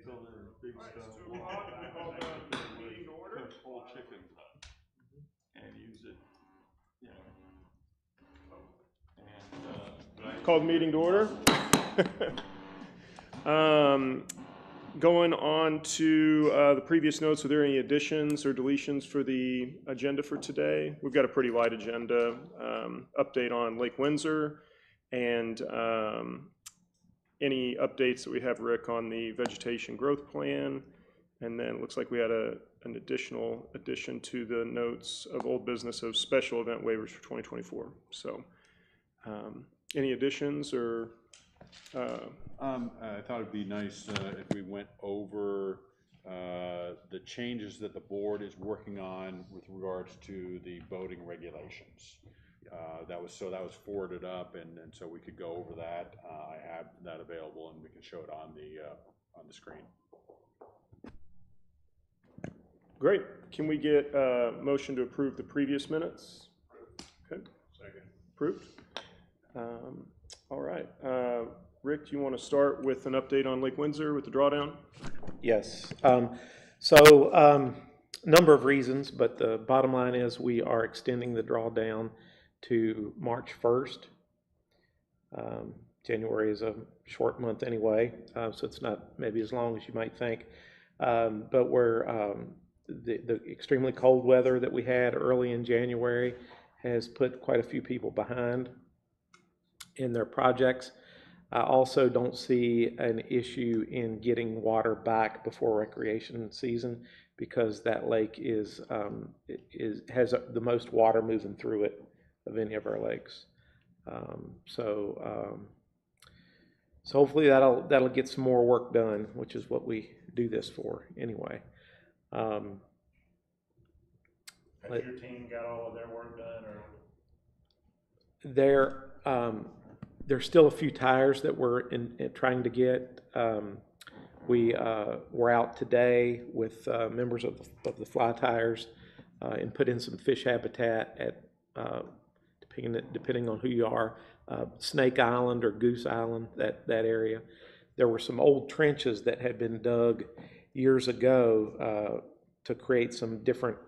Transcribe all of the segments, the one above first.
Build in big stone cook whole chickens up and use it, you know. And Called meeting to order. Going on to the previous notes, are there any additions or deletions for the agenda for today? We've got a pretty light agenda. Update on Lake Windsor and any updates that we have, Rick, on the vegetation growth plan. And then it looks like we had an additional addition to the notes of old business of special event waivers for 2024. So any additions or? I thought it'd be nice if we went over the changes that the board is working on with regards to the boating regulations. That was forwarded up, and so we could go over that. I have that available, and we can show it on the screen. Great. Can we get a motion to approve the previous minutes? Okay. Second. Approved. All right. Rick, do you want to start with an update on Lake Windsor with the drawdown? Yes. Number of reasons, but the bottom line is we are extending the drawdown to March 1st. January is a short month anyway, so it's not maybe as long as you might think. But the extremely cold weather that we had early in January has put quite a few people behind in their projects. I also don't see an issue in getting water back before recreation season because that lake has the most water moving through it of any of our lakes. So hopefully that'll get some more work done, which is what we do this for anyway. Has your team got all of their work done, or? There's still a few tires that we're trying to get. We were out today with members of the Fly Tires and put in some fish habitat at depending on who you are, Snake Island or Goose Island, that area. There were some old trenches that had been dug years ago to create some different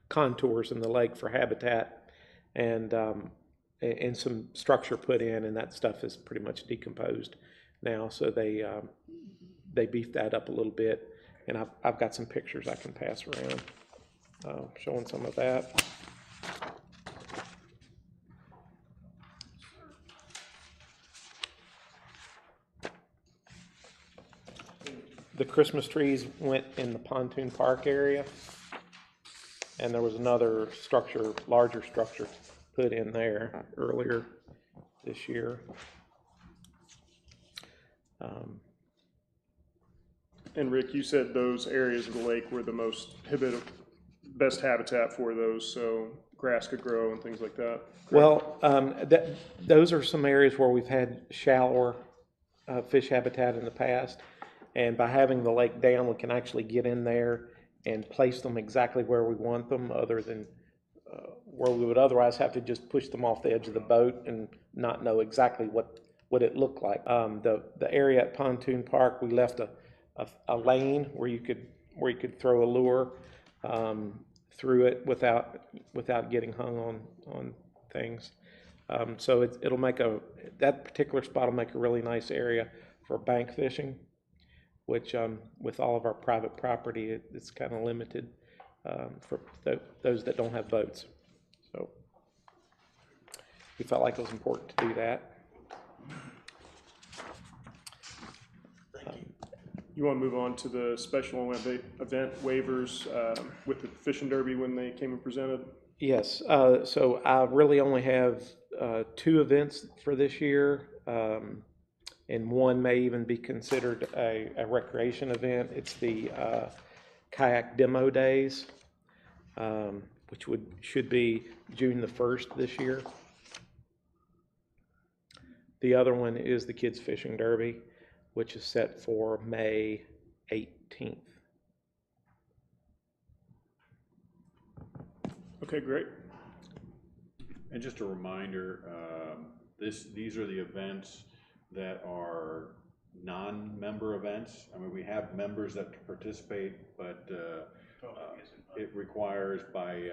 contours in the lake for habitat, and some structure put in, and that stuff is pretty much decomposed now. So they beefed that up a little bit, and I've got some pictures I can pass around showing some of that. The Christmas trees went in the pontoon park area, and there was another structure, larger structure, put in there earlier this year. And Rick, you said those areas of the lake were the most best habitat for those, so grass could grow and things like that. Well, those are some areas where we've had shallower fish habitat in the past, and by having the lake down, we can actually get in there and place them exactly where we want them, other than where we would otherwise have to just push them off the edge of the boat and not know exactly what it looked like. The area at Pontoon Park, we left a lane where you could throw a lure through it without getting hung on things. So it'll make that particular spot will make a really nice area for bank fishing, which with all of our private property, it's kind of limited for those that don't have boats. So we felt like it was important to do that. You want to move on to the special event waivers with the fishing derby when they came and presented? Yes. So I really only have 2 events for this year, and one may even be considered a recreation event. It's the kayak demo days, which should be June the 1st this year. The other one is the kids fishing derby, which is set for May 18th. Okay, great. And just a reminder, these are the events that are non-member events. I mean, we have members that participate, but it requires by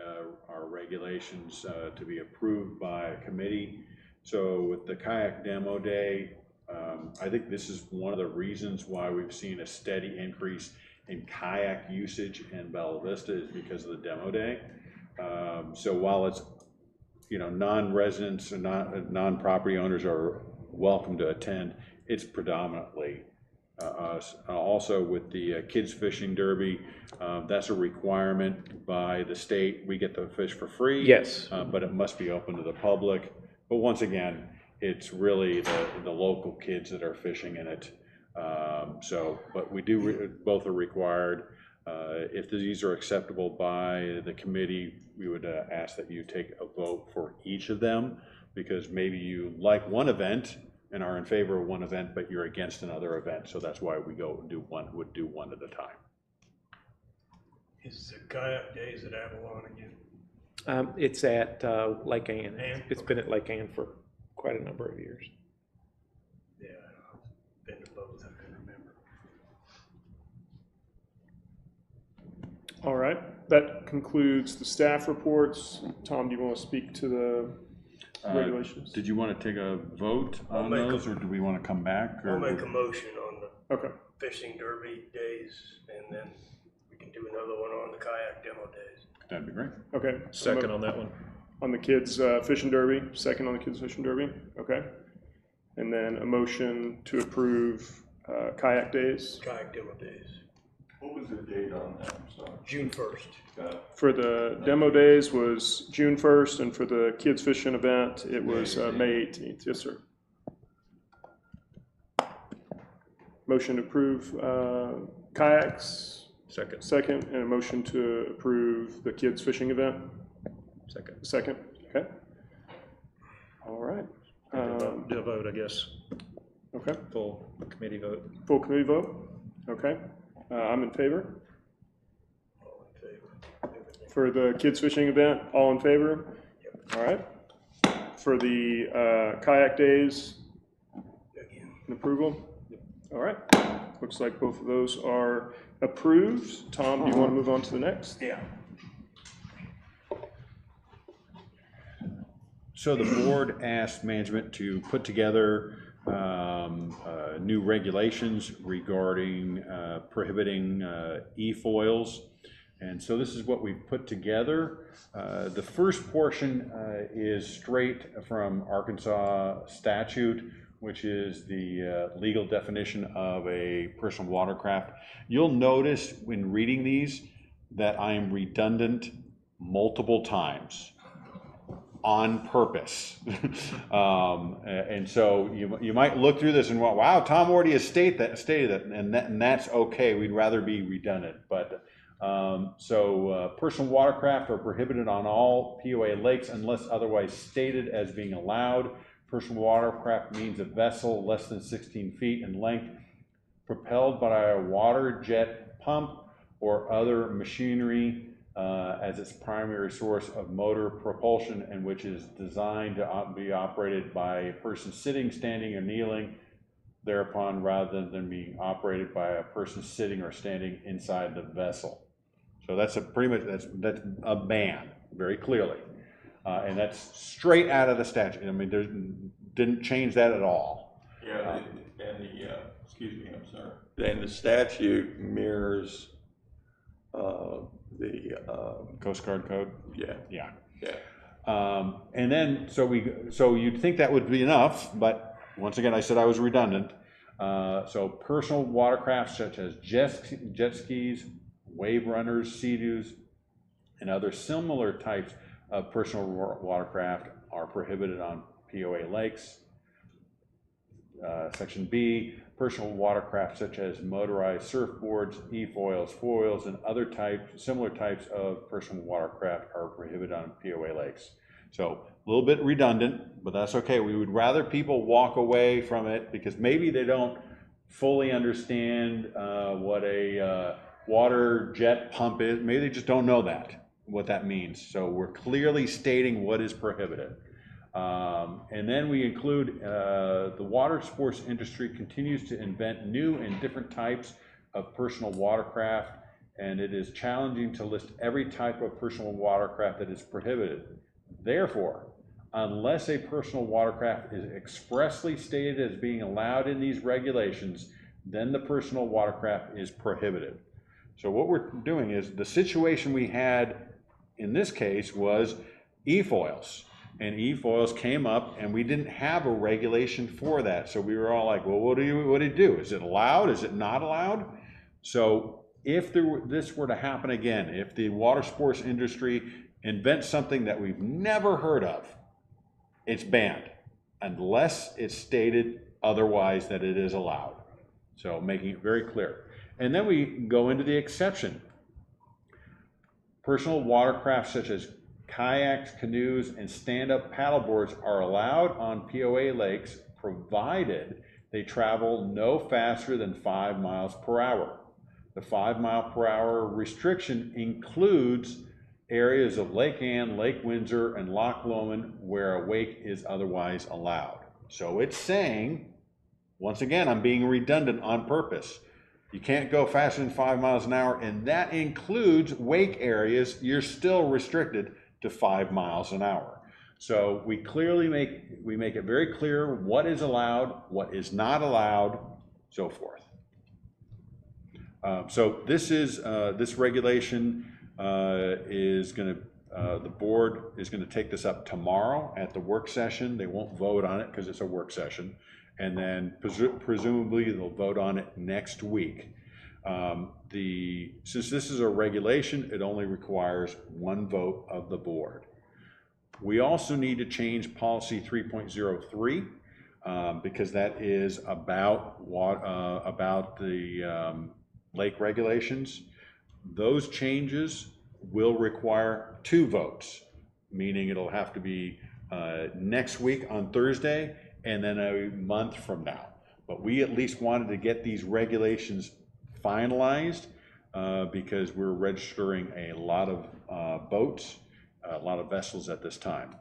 our regulations to be approved by a committee. So with the kayak demo day, I think this is one of the reasons why we've seen a steady increase in kayak usage in Bella Vista is because of the demo day. So while it's, you know, non-residents and non-property owners are welcome to attend, it's predominantly us. Also with the kids fishing derby, that's a requirement by the state. We get the fish for free. Yes. But it must be open to the public. But once again, it's really the local kids that are fishing in it. But we do, both are required. If these are acceptable by the committee, we would ask that you take a vote for each of them, because maybe you like one event and are in favor of one event, but you're against another event. So that's why we would do one at a time. Is the kayak days at Avalon again? It's at Lake Ann. Ann? It's been at Lake Ann for quite a number of years. Yeah, I've been to both, I can remember. All right, that concludes the staff reports. Tom, do you want to speak to the regulations? Did you want to take a vote on make those, or do we want to come back? I'll make a motion on the Okay, fishing derby days, and then we can do another one on the kayak demo days. That'd be great. okay. Second on that one. On the kids fishing derby, second on the kids fishing derby, okay. And then a motion to approve kayak days. Kayak demo days, What was the date on that? I'm sorry. June 1st. For the demo days was June 1st, and for the kids fishing event, it was May 18th. Yes, sir. Motion to approve kayaks, second, and a motion to approve the kids fishing event, second, okay. All right. Do a vote, I guess. Okay, Full committee vote. full committee vote, okay. I'm in favor. All in favor. Everything. For the kids fishing event, all in favor? All right. For the kayak days, Again. an approval? All right. Looks like both of those are approved. Tom, do you want to move on to the next? Yeah. So the board asked management to put together new regulations regarding prohibiting e-foils. And so this is what we've put together. The first portion is straight from Arkansas statute, which is the legal definition of a personal watercraft. You'll notice when reading these that I am redundant multiple times on purpose. And so you might look through this and go, wow, Tom already has stated that, and that's okay. We'd rather be redundant. But personal watercraft are prohibited on all POA lakes unless otherwise stated as being allowed. Personal watercraft means a vessel less than 16 feet in length, propelled by a water jet pump or other machinery as its primary source of motor propulsion, and which is designed to be operated by a person sitting, standing, or kneeling thereupon, rather than being operated by a person sitting or standing inside the vessel. So that's that's a ban, very clearly. And that's straight out of the statute. I mean, didn't change that at all. Yeah, and the, excuse me, I'm sorry. And the statute mirrors the, Coast Guard code? yeah, Yeah. yeah. And then, so you'd think that would be enough, but once again, I said I was redundant. So personal watercraft such as jet skis, wave runners, sea-doos, and other similar types of personal watercraft are prohibited on POA lakes. Section B, personal watercraft such as motorized surfboards, e-foils, foils, and other similar types of personal watercraft are prohibited on POA lakes. So a little bit redundant, but that's okay. We would rather people walk away from it because maybe they don't fully understand what a water jet pump is. Maybe they just don't know what that means. So we're clearly stating what is prohibited. And then we include the water sports industry continues to invent new and different types of personal watercraft, and it is challenging to list every type of personal watercraft that is prohibited. Therefore, unless a personal watercraft is expressly stated as being allowed in these regulations, then the personal watercraft is prohibited. So what we're doing is, the situation we had in this case was e-foils. And e-foils came up and we didn't have a regulation for that. So we were all like, well, what do you do? Is it allowed? Is it not allowed? So if this were to happen again, if the water sports industry invents something that we've never heard of, it's banned unless it's stated otherwise that it is allowed. So making it very clear. And then we go into the exception. Personal watercraft such as kayaks, canoes, and stand-up paddleboards are allowed on POA lakes provided they travel no faster than 5 miles per hour. The 5 mile per hour restriction includes areas of Lake Ann, Lake Windsor, and Loch Lomond where a wake is otherwise allowed. So it's saying, once again, I'm being redundant on purpose. You can't go faster than 5 miles an hour, and that includes wake areas. You're still restricted to 5 miles an hour. So we clearly make it very clear what is allowed, what is not allowed, so forth. So this is this regulation is going to the board is going to take this up tomorrow at the work session. They won't vote on it because it's a work session, and then presumably they'll vote on it next week. Since this is a regulation, it only requires 1 vote of the board. We also need to change policy 3.03 because that is about the lake regulations. Those changes will require 2 votes, meaning it'll have to be next week on Thursday and then a month from now. But we at least wanted to get these regulations finalized because we're registering a lot of boats, a lot of vessels at this time.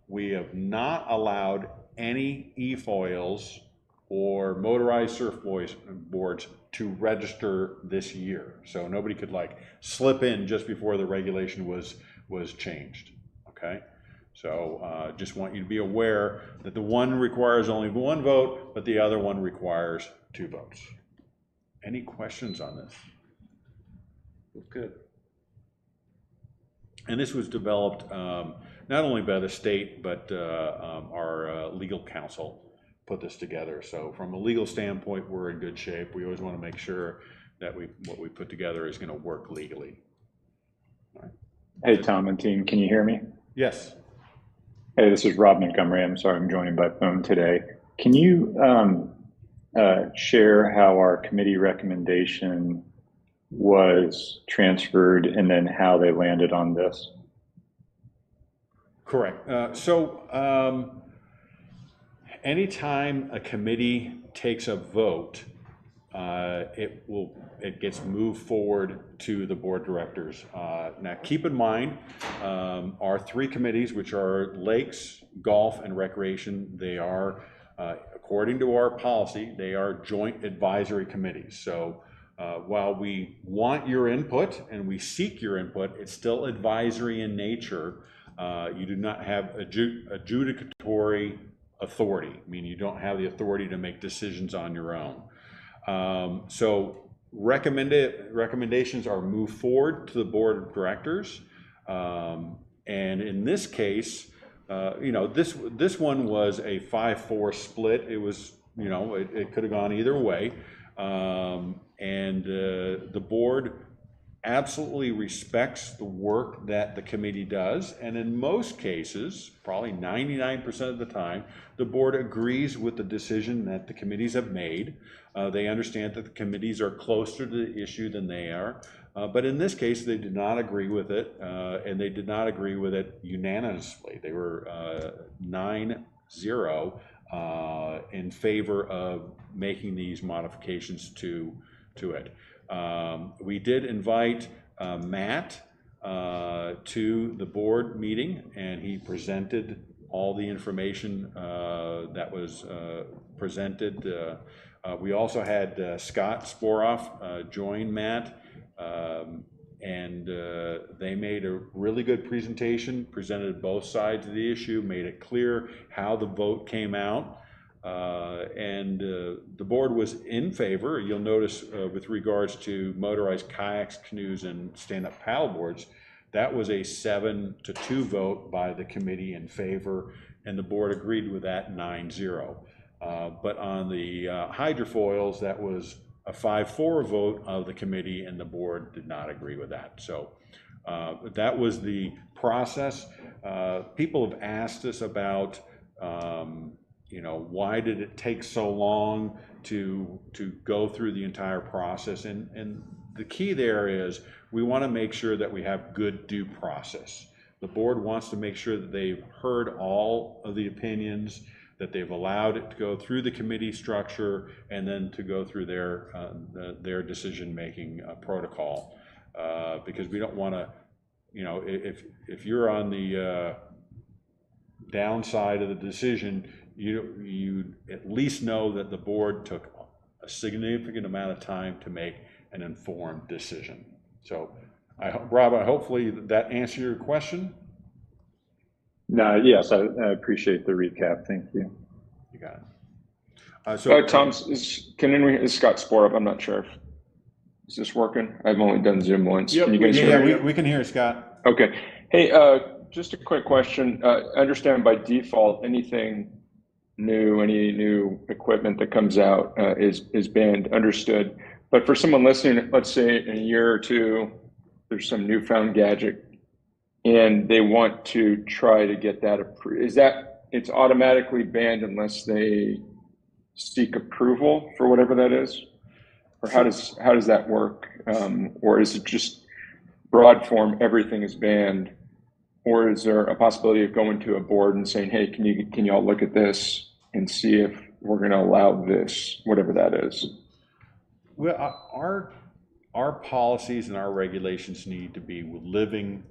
We have not allowed any e-foils or motorized surfboards to register this year. So nobody could like slip in just before the regulation was changed, okay? So just want you to be aware that the one requires only 1 vote, but the other one requires 2 votes. Any questions on this? Good. And this was developed not only by the state, but our legal counsel put this together. So from a legal standpoint, we're in good shape. We always want to make sure that what we put together is going to work legally. All right. Hey, Tom and team, can you hear me? Yes. Hey, this is Rob Montgomery. I'm sorry I'm joining by phone today. Can you share how our committee recommendation was transferred and then how they landed on this? Correct. Anytime a committee takes a vote, it gets moved forward to the board directors. Now, keep in mind, our 3 committees, which are Lakes, Golf, and Recreation, they are, according to our policy, they are joint advisory committees. So while we want your input and we seek your input, it's still advisory in nature. You do not have adjudicatory authority, meaning you don't have the authority to make decisions on your own. So recommendations are moved forward to the board of directors. And in this case, this one was a 5-4 split. It was, it could have gone either way. And the board absolutely respects the work that the committee does, and in most cases, probably 99% of the time, the board agrees with the decision that the committees have made. They understand that the committees are closer to the issue than they are, but in this case, they did not agree with it, and they did not agree with it unanimously. They were 9-0 in favor of making these modifications to it. We did invite Matt to the board meeting, and he presented all the information that was presented. We also had Scott Sporoff join Matt, and they made a really good presentation, presented both sides of the issue, made it clear how the vote came out. And the board was in favor. You'll notice with regards to motorized kayaks, canoes, and stand-up paddleboards, that was a 7-2 vote by the committee in favor, and the board agreed with that 9-0. But on the hydrofoils, that was a 5-4 vote of the committee, and the board did not agree with that. So that was the process. People have asked us about, you know, why did it take so long to go through the entire process? And the key there is we want to make sure that we have good due process. The board wants to make sure that they've heard all of the opinions, that they've allowed it to go through the committee structure, and then to go through their decision-making protocol. Because we don't want to, you know, if you're on the downside of the decision, you at least know that the board took a significant amount of time to make an informed decision. So, Rob, hopefully that answered your question. No, yes, I appreciate the recap. Thank you. You got it. Tom, is Scott Spore up? I'm not sure. Is this working? I've only done Zoom once. Yep, Can you guys hear me? we can hear Scott. Okay. Hey, just a quick question. I understand by default, anything new, any new equipment that comes out is banned, understood. But for someone listening, let's say in a year or two, there's some newfound gadget and they want to try to get that approved. Is that, it's automatically banned unless they seek approval for whatever that is? Or how does that work? Or is it just broad form, everything is banned? Or is there a possibility of going to a board and saying, hey, can you all look at this and see if we're going to allow this, whatever that is? Well, our policies and our regulations need to be living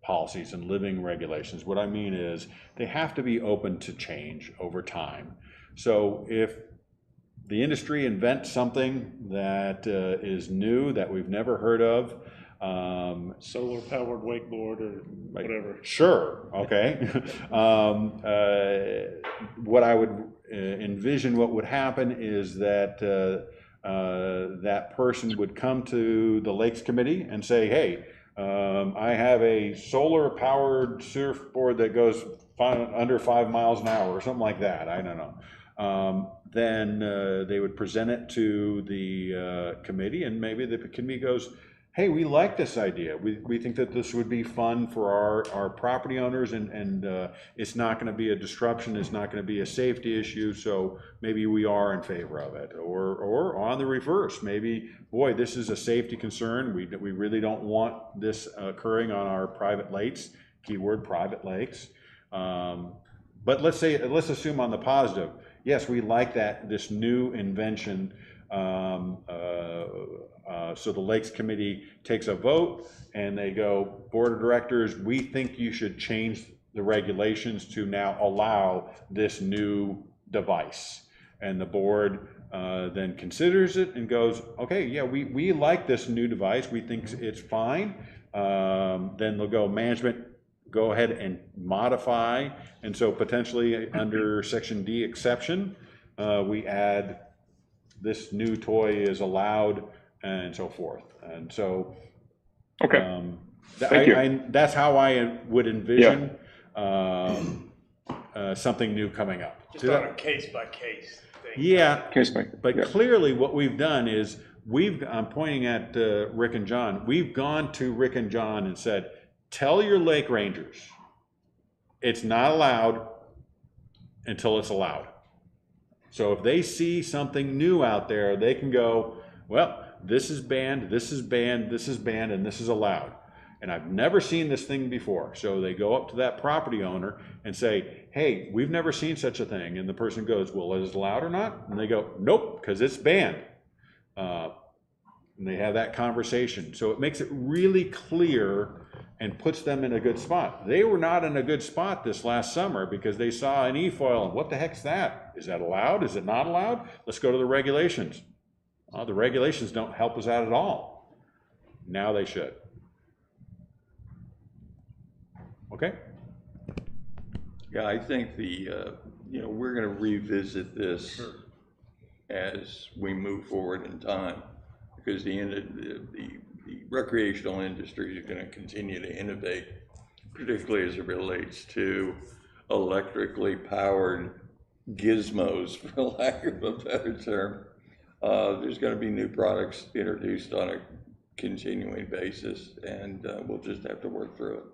policies and living regulations. What I mean is they have to be open to change over time. So if the industry invents something that is new, that we've never heard of, Solar powered wakeboard or whatever. Sure, okay. What I would envision what would happen is that that person would come to the Lakes Committee and say, hey, I have a solar powered surfboard that goes under 5 miles an hour or something like that, I don't know. Then they would present it to the committee, and maybe the committee goes, hey, we like this idea. We think that this would be fun for our property owners, and it's not going to be a disruption. It's not going to be a safety issue. So maybe we are in favor of it. Or on the reverse, maybe, boy, this is a safety concern. We really don't want this occurring on our private lakes. Keyword private lakes. But let's assume on the positive. Yes, we like this new invention. So the Lakes Committee takes a vote and they go, Board of Directors, we think you should change the regulations to now allow this new device. And the board then considers it and goes, okay, yeah, we like this new device. We think it's fine. Then they'll go, management, go ahead and modify. And so potentially under Section D exception, we add this new toy is allowed and so forth. And so, okay. Thank you. That's how I would envision something new coming up. Just on a case-by-case thing. Yeah, but yeah. Clearly what we've done is I'm pointing at Rick and John. We've gone to Rick and John and said, tell your lake rangers it's not allowed until it's allowed. So if they see something new out there, they can go, well, this is banned, this is banned, this is banned, and this is allowed. And I've never seen this thing before. So they go up to that property owner and say, hey, we've never seen such a thing. And the person goes, well, is it allowed or not? And they go, nope, because it's banned. And they have that conversation. So it makes it really clear and puts them in a good spot. They were not in a good spot this last summer because they saw an e-foil and what the heck's that? Is that allowed? Is it not allowed? Let's go to the regulations. The regulations don't help us out at all. Now they should. Okay? Yeah, I think we're gonna revisit this as we move forward in time, because the recreational industry is gonna continue to innovate, particularly as it relates to electrically powered gizmos, for lack of a better term. There's gonna be new products introduced on a continuing basis, and we'll just have to work through it.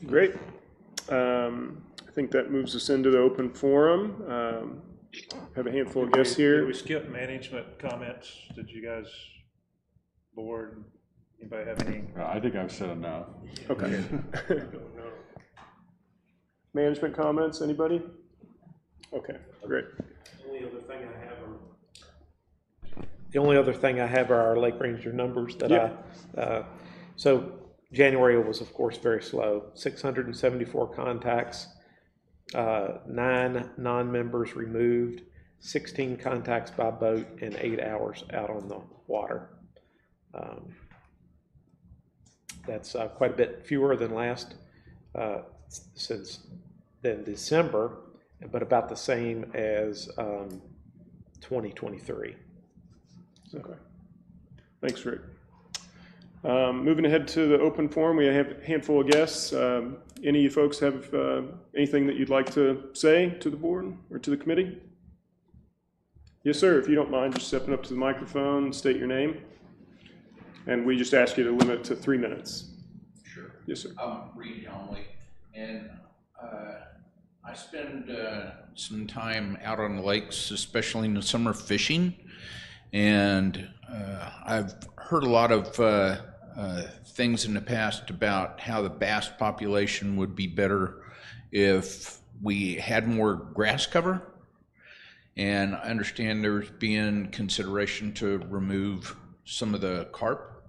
Great. I think that moves us into the open forum. Have a handful of guests Did here. we skip management comments? Did you guys, board, anybody have any? I think I've said enough. Okay. Management comments, anybody? Okay, great. The only other thing I have are our Lake Ranger numbers that so January was, of course, very slow. 674 contacts, 9 non-members removed, 16 contacts by boat, and 8 hours out on the water. That's quite a bit fewer than than December, but about the same as 2023. Okay. Thanks, Rick. Moving ahead to the open forum, we have a handful of guests. Any of you folks have anything that you'd like to say to the board or to the committee? Yes, sir. If you don't mind just stepping up to the microphone, state your name. And we just ask you to limit to 3 minutes. Sure. Yes, sir. I'm Reed Helmley, and I spend some time out on the lakes, especially in the summer, fishing. And I've heard a lot of things in the past about how the bass population would be better if we had more grass cover. And I understand there's been consideration to remove some of the carp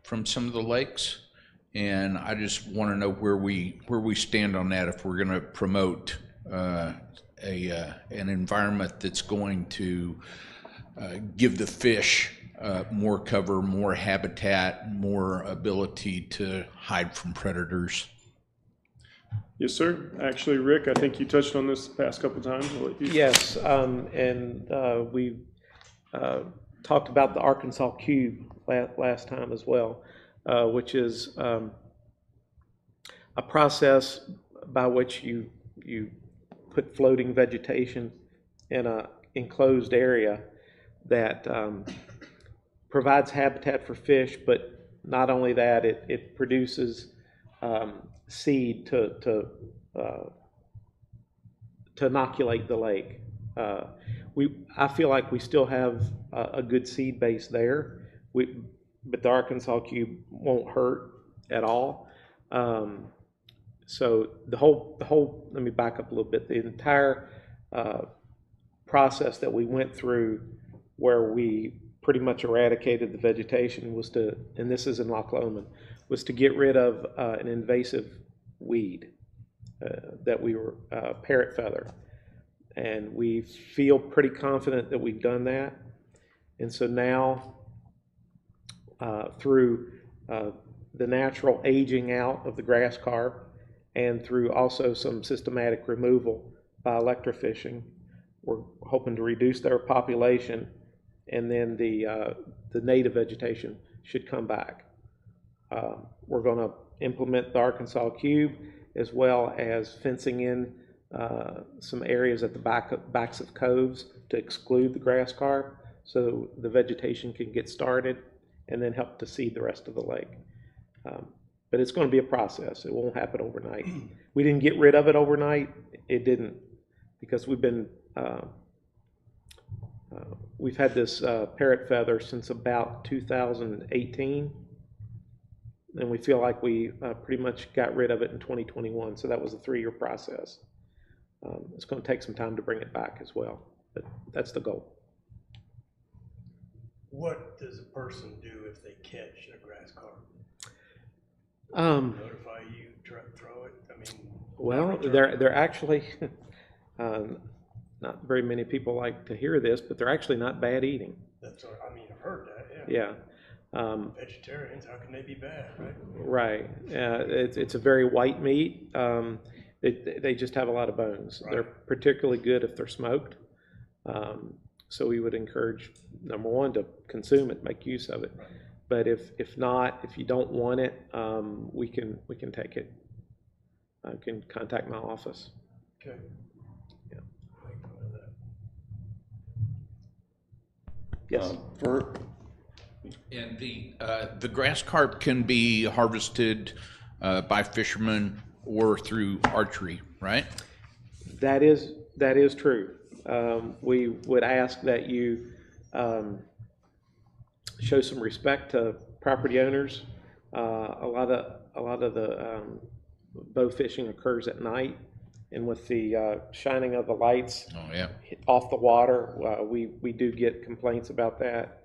from some of the lakes. And I just want to know where we stand on that, if we're going to promote an environment that's going to give the fish more cover, more habitat, more ability to hide from predators. Yes, sir. Actually, Rick, I think you touched on this the past couple of times. I'll let you. Yes, and we talked about the Arkansas Cube last time as well, which is a process by which you put floating vegetation in an enclosed area that provides habitat for fish, but not only that, it produces seed to inoculate the lake. I feel like we still have a good seed base there, but the Arkansas Cube won't hurt at all. So the whole, let me back up a little bit. The entire process that we went through, where we pretty much eradicated the vegetation, was to, and this is in Loch Lomond, was to get rid of an invasive weed that we were parrot feather. And we feel pretty confident that we've done that. And so now, through the natural aging out of the grass carp, and through also some systematic removal by electrofishing, we're hoping to reduce their population, and then the native vegetation should come back. We're going to implement the Arkansas Cube, as well as fencing in some areas at the backs of coves to exclude the grass carp, so the vegetation can get started and then help to seed the rest of the lake. But it's going to be a process. It won't happen overnight. We didn't get rid of it overnight. It didn't, because we've had this parrot feather since about 2018, and we feel like we pretty much got rid of it in 2021. So that was a 3-year process. It's going to take some time to bring it back as well, but that's the goal. what does a person do if they catch a grass carp? Notify you, throw it, I mean. Well, they're actually, not very many people like to hear this, but they're actually not bad eating. That's, I mean, I've heard that, yeah. Yeah. Vegetarians, how can they be bad, right? Right. It's a very white meat. They just have a lot of bones. Right. They're particularly good if they're smoked. So we would encourage, number one, to consume it, make use of it. Right. But if not, if you don't want it, we can take it. I can contact my office. Okay. Yeah. Make note of that. Yes. And the grass carp can be harvested by fishermen or through archery, right? That is true. We would ask that you show some respect to property owners. A lot of the bow fishing occurs at night, and with the shining of the lights Oh, yeah. off the water, we do get complaints about that.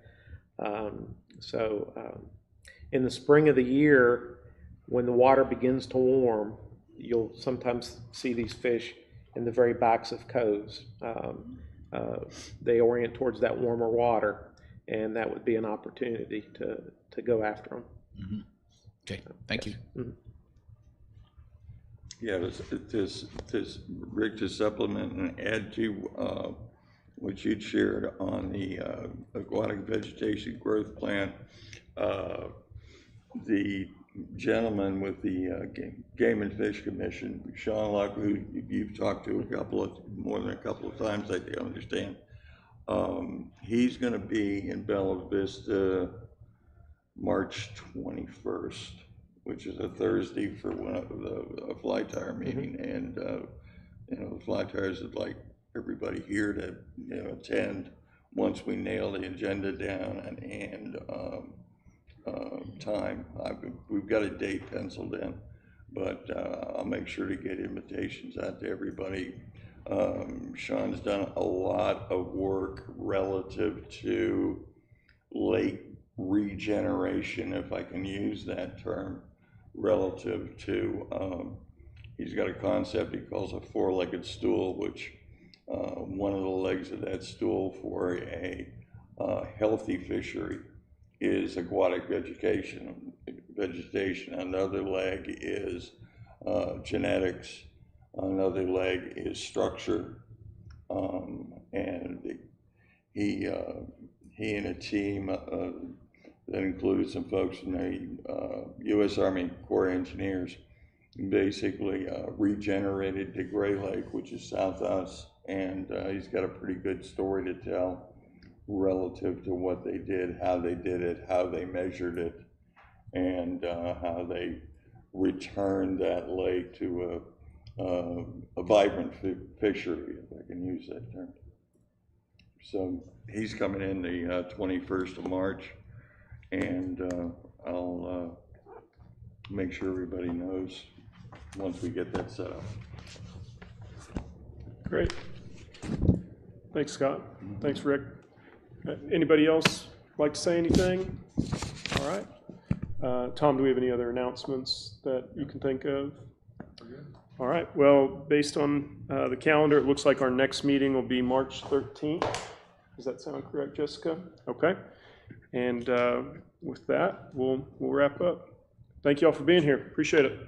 In the spring of the year, when the water begins to warm, you'll sometimes see these fish in the very backs of coves. They orient towards that warmer water, and that would be an opportunity to go after them. Mm-hmm. Okay, thank you. Mm-hmm. Yeah, this Rick, to supplement and add to what you'd shared on the aquatic vegetation growth plan, the gentleman with the Game and Fish Commission, Sean Luck, who you've talked to more than a couple of times, I understand. He's going to be in Bella Vista March 21st, which is a Thursday for a fly tire meeting, and the fly tires would like everybody here to attend once we nail the agenda down and time. We've got a date penciled in, but I'll make sure to get invitations out to everybody. Sean's done a lot of work relative to lake regeneration, if I can use that term, relative to, he's got a concept he calls a four-legged stool, which one of the legs of that stool for a healthy fishery is aquatic vegetation. Another leg is genetics. Another leg is structure. And he and a team that included some folks from the U.S. Army Corps of Engineers basically regenerated the Gray Lake, which is south of us, and he's got a pretty good story to tell relative to what they did, how they did it, how they measured it, and how they returned that lake to a vibrant fishery, if I can use that term. So he's coming in the 21st of March, and I'll make sure everybody knows once we get that set up. Great. Thanks, Scott. Thanks, Rick. Anybody else like to say anything? All right. Tom, do we have any other announcements that you can think of? All right. Well, based on the calendar, it looks like our next meeting will be March 13th. Does that sound correct, Jessica? Okay. And with that, we'll wrap up. Thank you all for being here. Appreciate it.